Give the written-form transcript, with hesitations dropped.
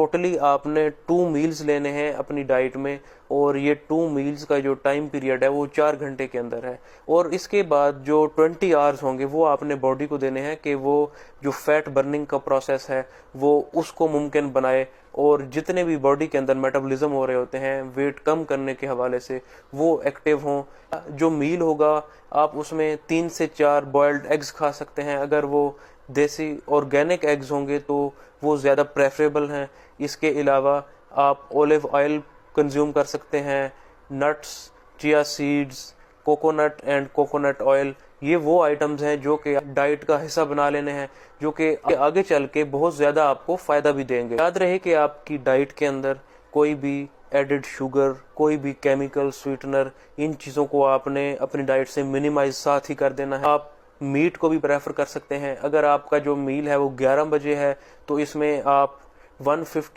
Totally آپ نے 2 meals لینے ہیں اپنی ڈائٹ میں، اور یہ 2 میلز کا جو ٹائم پیریڈ ہے وہ 4 گھنٹے کے اندر ہے، اور اس کے بعد جو 20 آورز ہوں گے وہ آپ نے باڈی کو دینے ہیں کہ وہ جو فیٹ برننگ کا پروسیس ہے وہ اس کو ممکن بنائے، اور جتنے بھی باڈی کے اندر میٹابولزم ہو رہے ہوتے ہیں ویٹ کم کرنے کے حوالے سے وہ ایکٹیو ہوں۔ جو میل ہوگا آپ اس میں 3 سے 4 بوائلڈ ایگز کھا سکتے ہیں، اگر وہ دیسی آرگینک ایگز ہوں گے تو وہ زیادہ پریفریبل ہیں۔ اس کے علاوہ آپ اولیو آئل کنزیوم کر سکتے ہیں، nuts, chia seeds, coconut and coconut oil, یہ وہ آئٹمز ہیں جو کہ ڈائٹ کا حصہ بنا لینے ہیں، جو کہ آگے چل کے بہت زیادہ آپ کو فائدہ بھی دیں گے۔ یاد رہے کہ آپ کی ڈائٹ کے اندر کوئی بھی ایڈڈ شوگر، کوئی بھی کیمیکل سویٹنر، ان چیزوں کو آپ نے اپنی ڈائٹ سے منیمائز ساتھ ہی کر دینا ہے۔ آپ میٹ کو بھی پریفر کر سکتے ہیں۔ اگر آپ کا جو میل ہے وہ 11 بجے ہے تو اس میں آپ 150